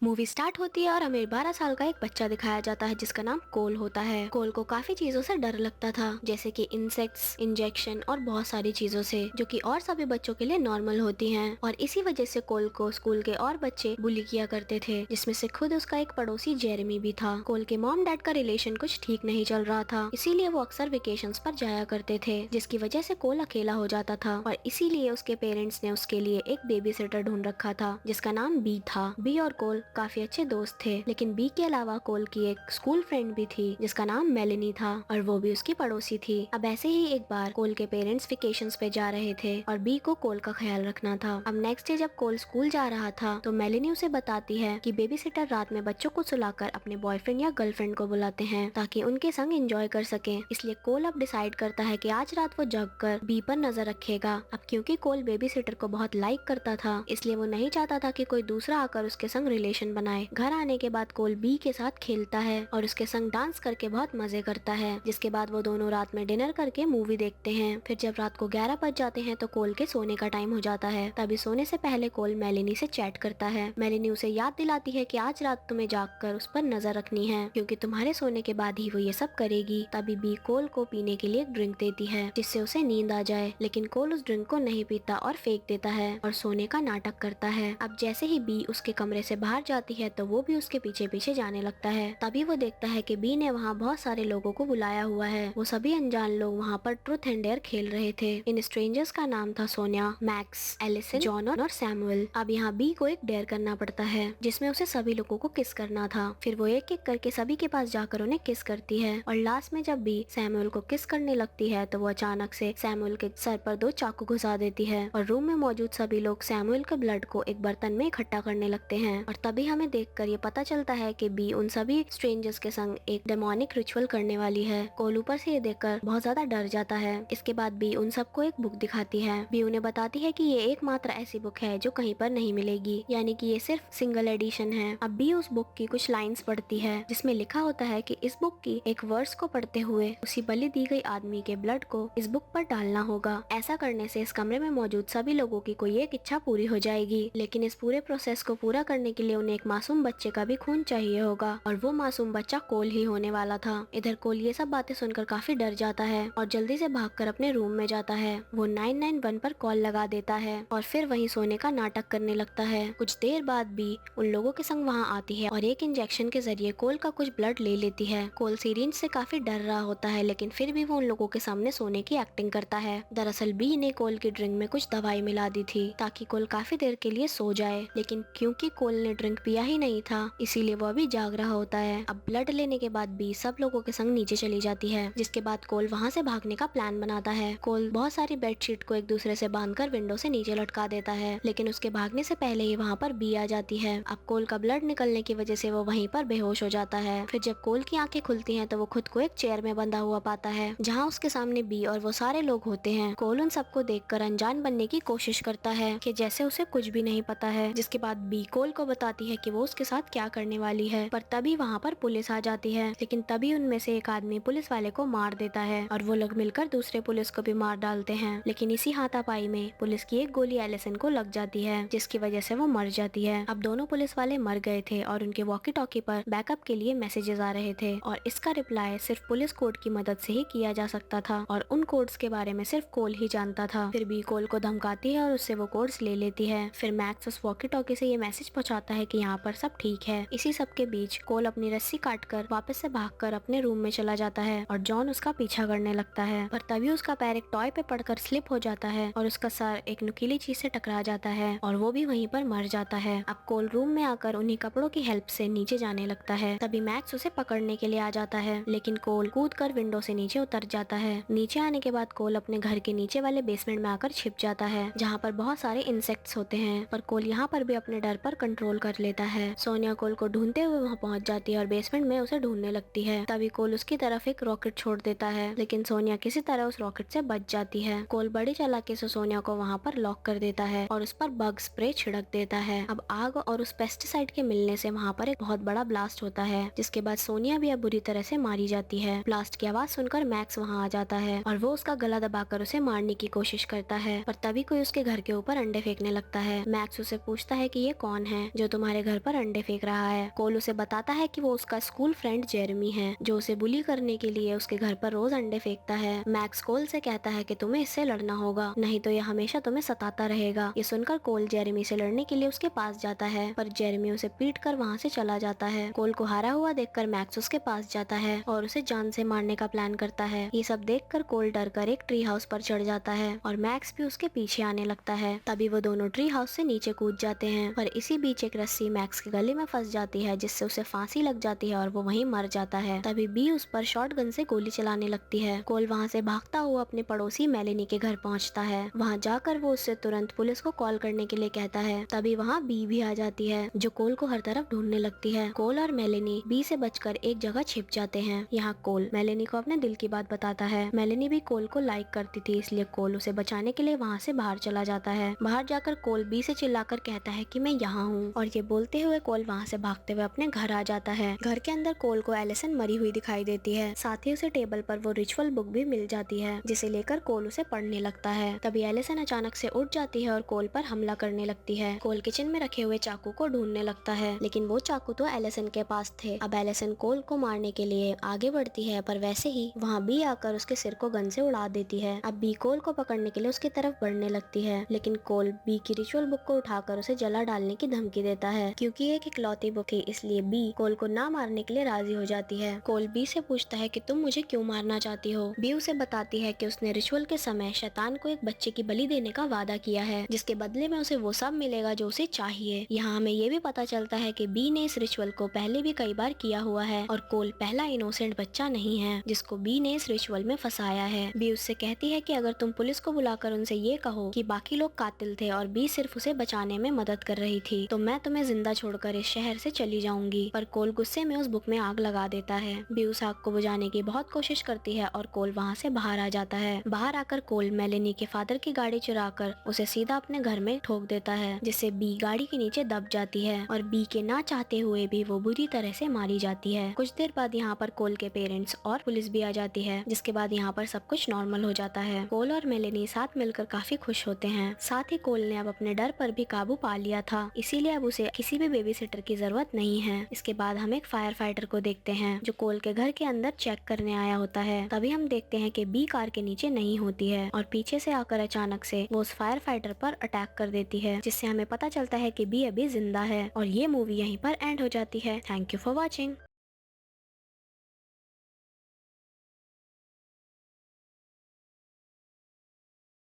Movie start होती है और हमें 12 साल का एक बच्चा दिखाया जाता है जिसका नाम कोल होता है। कोल को काफी चीजों से डर लगता था, जैसे कि इंसेक्ट्स, इंजेक्शन और बहुत सारी चीजों से, जो कि और सभी बच्चों के लिए नॉर्मल होती हैं। और इसी वजह से कोल को स्कूल के और बच्चे बुली किया करते थे, जिसमें से खुद उसका एक पड़ोसी जेरेमी भी था। कोल के मॉम डैड का रिलेशन कुछ ठीक नहीं चल रहा था, इसीलिए वो अक्सर वेकेशंस पर जाया करते थे, जिसकी वजह से कोल अकेला हो जाता था। और इसीलिए उसके पेरेंट्स ने उसके लिए एक बेबी सिटर ढूंढ रखा था जिसका नाम बी था। बी और कोल काफी अच्छे दोस्त थे, लेकिन बी के अलावा कोल की एक स्कूल फ्रेंड भी थी जिसका नाम मेलेनी था, और वो भी उसकी पड़ोसी थी। अब ऐसे ही एक बार कोल के पेरेंट्स वेकेशंस पे जा रहे थे और बी को कोल का ख्याल रखना था। अब नेक्स्ट डे जब कोल स्कूल जा रहा था तो मेलेनी उसे बताती है कि बेबी सिटर रात में बच्चों को सुलाकर अपने बॉयफ्रेंड या गर्लफ्रेंड को बुलाते हैं ताकि उनके संग एंजॉय कर सके। इसलिए कोल अब डिसाइड करता है कि आज रात वो जग कर बी पर नजर रखेगा। अब क्योंकि कोल बेबी सिटर को बहुत लाइक करता था, इसलिए वो नहीं चाहता था कि कोई दूसरा आकर उसके संग रिलेशन बनाए। घर आने के बाद कोल बी के साथ खेलता है और उसके संग डांस करके बहुत मजे करता है, जिसके बाद वो दोनों रात में डिनर करके मूवी देखते हैं। फिर जब रात को 11 बज जाते हैं तो कोल के सोने का टाइम हो जाता है। तभी सोने से पहले कोल मेलेनी से चैट करता है। मेलेनी उसे याद दिलाती है कि आज रात तुम्हें जागकर उस पर नजर रखनी है, क्योंकि तुम्हारे सोने के बाद ही वो ये सब करेगी। तभी बी कोल को पीने के लिए एक ड्रिंक देती है जिससे उसे नींद आ जाए, लेकिन कोल उस ड्रिंक को नहीं पीता और फेंक देता है और सोने का नाटक करता है। अब जैसे ही बी उसके कमरे से बाहर जाती है तो वो भी उसके पीछे पीछे जाने लगता है। तभी वो देखता है कि बी ने वहाँ बहुत सारे लोगों को बुलाया हुआ है। वो सभी अनजान लोग वहाँ पर ट्रूथ एंड डेयर खेल रहे थे। इन स्ट्रेंजर्स का नाम था सोनिया, मैक्स, एलिसन, जॉन और सैमुअल। अब यहाँ बी को एक डेयर करना पड़ता है जिसमें उसे सभी लोगों को किस करना था। फिर वो एक एक करके सभी के पास जाकर उन्हें किस करती है, और लास्ट में जब बी सैमुअल को किस करने लगती है तो वो अचानक से सैमुअल के सर पर 2 चाकू घुसा देती है, और रूम में मौजूद सभी लोग सैमुअल के ब्लड को एक बर्तन में इकट्ठा करने लगते हैं। और तभी हमें देखकर ये पता चलता है कि बी उन सभी स्ट्रेंजर्स के संग एक डेमोनिक रिचुअल करने वाली है। कोल ऊपर से ये देखकर बहुत ज्यादा डर जाता है। इसके बाद बी उन सबको एक बुक दिखाती है। बी उन्हें बताती है कि ये एकमात्र ऐसी बुक है जो कहीं पर नहीं मिलेगी, यानी कि ये सिर्फ सिंगल एडिशन है। अब बी उस बुक की कुछ लाइंस पढ़ती है जिसमें लिखा होता है कि इस बुक की एक वर्स को पढ़ते हुए उसी बलि दी गई आदमी के ब्लड को इस बुक पर डालना होगा। ऐसा करने से इस कमरे में मौजूद सभी लोगों की कोई एक इच्छा पूरी हो जाएगी, लेकिन इस पूरे प्रोसेस को पूरा करने के लिए उन्हें एक मासूम बच्चे का भी खून चाहिए होगा, और वो मासूम बच्चा कोल ही होने वाला था। इधर कोल ये सब बातें सुनकर काफी डर जाता है और जल्दी से भागकर अपने रूम में जाता है। वो 991 पर कॉल लगा देता है और फिर वहीं सोने का नाटक करने लगता है। कुछ देर बाद भी उन लोगों के संग वहाँ आती है और एक इंजेक्शन के जरिए कोल का कुछ ब्लड ले लेती है। कोल सिरिंज से काफी डर रहा होता है, लेकिन फिर भी वो उन लोगों के सामने सोने की एक्टिंग करता है। दरअसल बी ने कोल की ड्रिंक में कुछ दवाई मिला दी थी ताकि कोल काफी देर के लिए सो जाए, लेकिन क्योंकि कोल ने ड्रिंक पिया ही नहीं था इसीलिए वो अभी जाग रहा होता है। अब ब्लड लेने के बाद बी सब लोगों के संग नीचे चली जाती है, जिसके बाद कोल वहाँ से भागने का प्लान बनाता है। कोल बहुत सारी बेडशीट को एक दूसरे से बांधकर विंडो से नीचे लटका देता है, लेकिन उसके भागने से पहले ही वहाँ पर बी आ जाती है। अब कोल का ब्लड निकलने की वजह से वो वहीं पर बेहोश हो जाता है। फिर जब कोल की आंखें खुलती हैं तो वो खुद को एक चेयर में बंधा हुआ पाता है जहाँ उसके सामने बी और वो सारे लोग होते हैं। कोल उन सबको देखकर अनजान बनने की कोशिश करता है कि जैसे उसे कुछ भी नहीं पता है, जिसके बाद बी कोल को बताती है कि वो उसके साथ क्या करने वाली है। पर तभी वहाँ पर पुलिस आ जाती है, लेकिन तभी उनमें से एक आदमी पुलिस वाले को मार देता है और वो लोग मिलकर दूसरे पुलिस को भी मार डालते हैं। लेकिन इसी हाथापाई में पुलिस की एक गोली एलिसन को लग जाती है, जिसकी वजह से वो मर जाती है। अब दोनों पुलिस वाले मर गए थे और उनके वॉकी टॉकी पर बैकअप के लिए मैसेजेस आ रहे थे, और इसका रिप्लाई सिर्फ पुलिस कोड की मदद से ही किया जा सकता था, और उन कोड्स के बारे में सिर्फ कोल ही जानता था। फिर भी कोल को धमकाती है और उससे वो कोड्स ले लेती है। फिर मैक्स उस वॉकी टॉकी से ये मैसेज पहुंचाता है कि यहाँ पर सब ठीक है। इसी सब के बीच कोल अपनी रस्सी काटकर वापस से भागकर अपने रूम में चला जाता है और जॉन उसका पीछा करने लगता है। पर तभी उसका पैर एक टॉय पे पड़कर स्लिप हो जाता है और उसका सर एक नुकीली चीज से टकरा जाता है और वो भी वहीं पर मर जाता है। अब कोल रूम में आकर उन्हीं कपड़ों की हेल्प से नीचे जाने लगता है। तभी मैक्स उसे पकड़ने के लिए आ जाता है, लेकिन कोल कूदकर विंडो से नीचे उतर जाता है। नीचे आने के बाद कोल अपने घर के नीचे वाले बेसमेंट में आकर छिप जाता है जहाँ पर बहुत सारे इंसेक्ट्स होते हैं, पर कोल यहाँ पर भी अपने डर पर कंट्रोल कर लेता है। सोनिया कोल को ढूंढते हुए वहाँ पहुँच जाती है और बेसमेंट में उसे ढूंढने लगती है। तभी कोल उसकी तरफ एक रॉकेट छोड़ देता है, लेकिन सोनिया किसी तरह उस रॉकेट से बच जाती है। कोल बड़ी चालाकी से सोनिया को वहाँ पर लॉक कर देता है और उस पर बग स्प्रे छिड़क देता है। अब आग और उस पेस्टिसाइड के मिलने से वहाँ पर एक बहुत बड़ा ब्लास्ट होता है, जिसके बाद सोनिया भी अब बुरी तरह से मारी जाती है। ब्लास्ट की आवाज सुनकर मैक्स वहाँ आ जाता है और वो उसका गला दबाकर उसे मारने की कोशिश करता है, पर तभी कोई उसके घर के ऊपर अंडे फेंकने लगता है। मैक्स उसे पूछता है कि ये कौन है जो तुम्हारे तुम्हारे घर पर अंडे फेंक रहा है। कोल उसे बताता है कि वो उसका स्कूल फ्रेंड जेरेमी है, जो उसे बुली करने के लिए उसके घर पर रोज अंडे फेंकता है। मैक्स कोल से कहता है कि तुम्हें इससे लड़ना होगा, नहीं तो ये हमेशा तुम्हें सताता रहेगा। ये सुनकर कोल जेरेमी से लड़ने के लिए उसके पास जाता है, पर जेरेमी उसे पीट कर वहाँ से चला जाता है। कोल को हारा हुआ देखकर मैक्स उसके पास जाता है और उसे जान से मारने का प्लान करता है। ये सब देखकर कोल डर कर एक ट्री हाउस पर चढ़ जाता है और मैक्स भी उसके पीछे आने लगता है। तभी वो दोनों ट्री हाउस से नीचे कूद जाते हैं, पर इसी बीच एक रस्सी मैक्स के गले में फंस जाती है, जिससे उसे फांसी लग जाती है और वो वहीं मर जाता है। तभी बी उस पर शॉटगन से गोली चलाने लगती है। कोल वहाँ से भागता हुआ अपने पड़ोसी मेलेनी के घर पहुँचता है। वहाँ जाकर वो उससे तुरंत पुलिस को कॉल करने के लिए कहता है। तभी वहाँ बी भी आ जाती है, जो कोल को हर तरफ ढूंढने लगती है। कोल और मेलेनी बी से बचकर एक जगह छिप जाते हैं। यहाँ कोल मेलेनी को अपने दिल की बात बताता है। मेलेनी भी कोल को लाइक करती थी, इसलिए कोल उसे बचाने के लिए वहाँ से बाहर चला जाता है। बाहर जाकर कोल बी से चिल्लाकर कहता है कि मैं यहाँ हूँ, और ये बोलते हुए कोल वहाँ से भागते हुए अपने घर आ जाता है। घर के अंदर कोल को एलिसन मरी हुई दिखाई देती है। साथ ही उसे टेबल पर वो रिचुअल बुक भी मिल जाती है, जिसे लेकर कोल उसे पढ़ने लगता है। तभी एलिसन अचानक से उठ जाती है और कोल पर हमला करने लगती है। कोल किचन में रखे हुए चाकू को ढूंढने लगता है, लेकिन वो चाकू तो एलिसन के पास थे। अब एलिसन कोल को मारने के लिए आगे बढ़ती है, पर वैसे ही वहाँ बी आकर उसके सिर को गन से उड़ा देती है। अब बी कोल को पकड़ने के लिए उसकी तरफ बढ़ने लगती है, लेकिन कोल बी की रिचुअल बुक को उठाकर उसे जला डालने की धमकी देता है। क्योंकि एक इकलौती बुक थी, इसलिए बी कोल को ना मारने के लिए राजी हो जाती है। कोल बी से पूछता है कि तुम मुझे क्यों मारना चाहती हो। बी उसे बताती है कि उसने रिचुअल के समय शैतान को एक बच्चे की बलि देने का वादा किया है, जिसके बदले में उसे वो सब मिलेगा जो उसे चाहिए। यहाँ हमें ये भी पता चलता है कि बी ने इस रिचुअल को पहले भी कई बार किया हुआ है और कोल पहला इनोसेंट बच्चा नहीं है जिसको बी ने इस रिचुअल में फंसाया है। बी उससे कहती है कि अगर तुम पुलिस को बुलाकर उनसे ये कहो कि बाकी लोग कातिल थे और बी सिर्फ उसे बचाने में मदद कर रही थी, तो मैं तुम्हें जिंदा छोड़कर इस शहर से चली जाऊंगी। पर कोल गुस्से में उस बुक में आग लगा देता है। बी उस आग को बुझाने की बहुत कोशिश करती है और कोल वहाँ से बाहर आ जाता है। बाहर आकर कोल मेलेनी के फादर की गाड़ी चुराकर उसे सीधा अपने घर में ठोक देता है, जिससे बी गाड़ी के नीचे दब जाती है और बी के ना चाहते हुए भी वो बुरी तरह से मारी जाती है। कुछ देर बाद यहाँ पर कोल के पेरेंट्स और पुलिस भी आ जाती है, जिसके बाद यहाँ पर सब कुछ नॉर्मल हो जाता है। कोल और मेलेनी साथ मिलकर काफी खुश होते हैं। साथ ही कोल ने अब अपने डर पर भी काबू पा लिया था, इसीलिए अब उसे किसी भी बेबी सिटर की जरूरत नहीं है। इसके बाद हम एक फायर फाइटर को देखते हैं, जो कोल के घर के अंदर चेक करने आया होता है। तभी हम देखते हैं कि बी कार के नीचे नहीं होती है और पीछे से आकर अचानक से वो उस फायर फाइटर पर अटैक कर देती है, जिससे हमें पता चलता है कि बी अभी जिंदा है। और ये मूवी यहीं पर एंड हो जाती है। Thank you for watching.